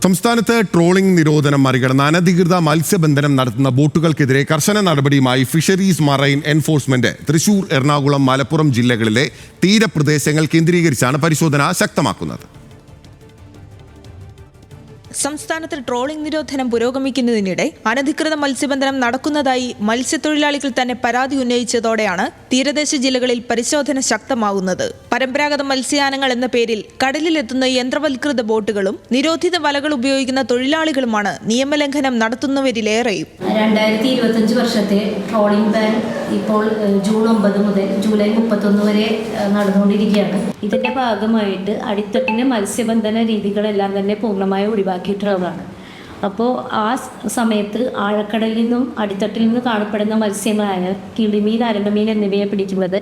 സംസ്ഥാനത്ത് ട്രോളിംഗ് നിരോധനം മറികടന്ന് അനധികൃത മത്സ്യബന്ധനം നടത്തുന്ന ബോട്ടുകൾക്കെതിരെ കർശന നടപടിയുമായി fisheries marine enforcement Thrissur, Ernakulam, Malappuram ജില്ലകളിലെ തീരപ്രദേശങ്ങൾ കേന്ദ്രീകരിച്ചാണ് പരിശോധന ശക്തമാക്കുന്നത്. സംസ്ഥാനത്ത് ട്രോളിംഗ് നിരോധനം പുരോഗമിക്കുന്നതിനിടെ അനധികൃത മത്സ്യബന്ധനം നടക്കുന്നതായി മത്സ്യത്തൊഴിലാളികൾ തന്നെ പരാതി ഉന്നയിച്ചതോടെയാണ് തീരദേശ ജില്ലകളിൽ പരിശോധന ശക്തമാകുന്നത്. പരമ്പരാഗത മത്സ്യയാനങ്ങൾ എന്ന പേരിൽ കടലിലെത്തുന്ന യന്ത്രവൽകൃത ബോട്ടുകളും നിരോധിത വലകൾ ഉപയോഗിക്കുന്ന തൊഴിലാളികളുമാണ് നിയമലംഘനം നടത്തുന്നവരിലേറെയും. 2025 വർഷത്തെ ട്രോളിംഗ് ബാൻ ഇപ്പോൾ ജൂൺ 9 മുതൽ ജൂലൈ 31 വരെ നടന്നുകൊണ്ടിരിക്കുകയാണ്. ഇതിന്റെ ഭാഗമായിട്ട് അടിത്തട്ടിന്റെ മത്സ്യബന്ധന രീതികളെല്ലാം തന്നെ പൂർണ്ണമായി ഒഴിവാക്കിയിട്ടുള്ളതാണ്. അപ്പോൾ ആ സമയത്ത് ആഴക്കടലിൽ നിന്നും അടിത്തട്ടിൽ നിന്നും കാണപ്പെടുന്ന മത്സ്യങ്ങളായ കിളിമീൻ, അരങ്ങമീൻ എന്നിവയെ പിടിക്കുന്നത്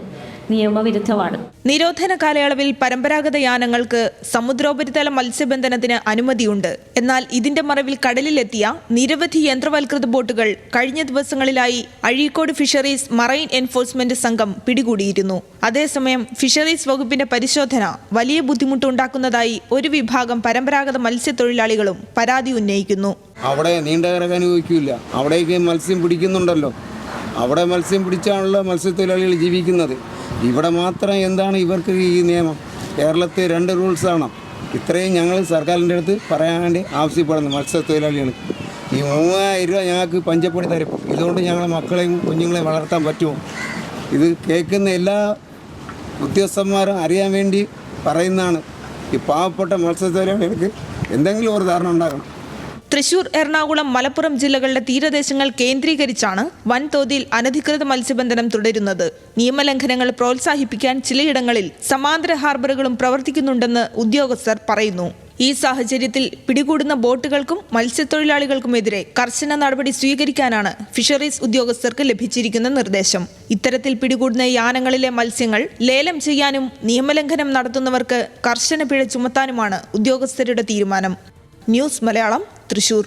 നിയമവിരുദ്ധമാണ്. നിരോധന കാലയളവിൽ പരമ്പരാഗത യാനങ്ങൾക്ക് സമുദ്രോപരിതല മത്സ്യബന്ധനത്തിന് അനുമതിയുണ്ട്. എന്നാൽ ഇതിന്റെ മറവിൽ കടലിലെത്തിയ നിരവധി യന്ത്രവൽകൃത ബോട്ടുകൾ കഴിഞ്ഞ ദിവസങ്ങളിലായി അഴീക്കോട് ഫിഷറീസ് മറൈൻ എൻഫോഴ്സ്മെന്റ് സംഘം പിടികൂടിയിരുന്നു. അതേസമയം ഫിഷറീസ് വകുപ്പിന്റെ പരിശോധന വലിയ ബുദ്ധിമുട്ടുണ്ടാക്കുന്നതായി ഒരു വിഭാഗം പരമ്പരാഗത മത്സ്യത്തൊഴിലാളികളും പരാതി ഉന്നയിക്കുന്നു. അവിടെ നീണ്ടകരക്ക് അനുഭവിക്കില്ല. അവിടേക്ക് മത്സ്യം പിടിക്കുന്നുണ്ടല്ലോ, അവിടെ മത്സ്യം പിടിച്ചാണല്ലോ മത്സ്യത്തൊഴിലാളികൾ ജീവിക്കുന്നത്. ഇവിടെ മാത്രം എന്താണ് ഇവർക്ക് ഈ നിയമം? കേരളത്തിൽ 2 റൂൾസാണ്. ഇത്രയും ഞങ്ങൾ സർക്കാരിൻ്റെ അടുത്ത് പറയാൻ വേണ്ടി ആവശ്യപ്പെടുന്നു. മത്സ്യത്തൊഴിലാളികൾ ഈ 3000 രൂപ ഞങ്ങൾക്ക് പഞ്ചപ്പൊടി തരും. ഇതുകൊണ്ട് ഞങ്ങളെ മക്കളെയും കുഞ്ഞുങ്ങളെയും വളർത്താൻ പറ്റുമോ? ഇത് കേൾക്കുന്ന എല്ലാ ഉദ്യോഗസ്ഥന്മാരും അറിയാൻ വേണ്ടി പറയുന്നതാണ്. ഈ പാവപ്പെട്ട മത്സ്യത്തൊഴിലാളികൾക്ക് എന്തെങ്കിലും ഒരു ധാരണ ഉണ്ടാക്കണം. തൃശൂർ, എറണാകുളം, മലപ്പുറം ജില്ലകളുടെ തീരദേശങ്ങൾ കേന്ദ്രീകരിച്ചാണ് വൻതോതിൽ അനധികൃത മത്സ്യബന്ധനം തുടരുന്നത്. നിയമലംഘനങ്ങൾ പ്രോത്സാഹിപ്പിക്കാൻ ചിലയിടങ്ങളിൽ സമാന്തര ഹാർബറുകളും പ്രവർത്തിക്കുന്നുണ്ടെന്ന് ഉദ്യോഗസ്ഥർ പറയുന്നു. ഈ സാഹചര്യത്തിൽ പിടികൂടുന്ന ബോട്ടുകൾക്കും മത്സ്യത്തൊഴിലാളികൾക്കുമെതിരെ കർശന നടപടി സ്വീകരിക്കാനാണ് ഫിഷറീസ് ഉദ്യോഗസ്ഥർക്ക് ലഭിച്ചിരിക്കുന്ന നിർദ്ദേശം. ഇത്തരത്തിൽ പിടികൂടുന്ന യാനങ്ങളിലെ മത്സ്യങ്ങൾ ലേലം ചെയ്യാനും നിയമലംഘനം നടത്തുന്നവർക്ക് കർശന പിഴ ചുമത്താനുമാണ് ഉദ്യോഗസ്ഥരുടെ തീരുമാനം. ന്യൂസ് മലയാളം, തൃശൂർ.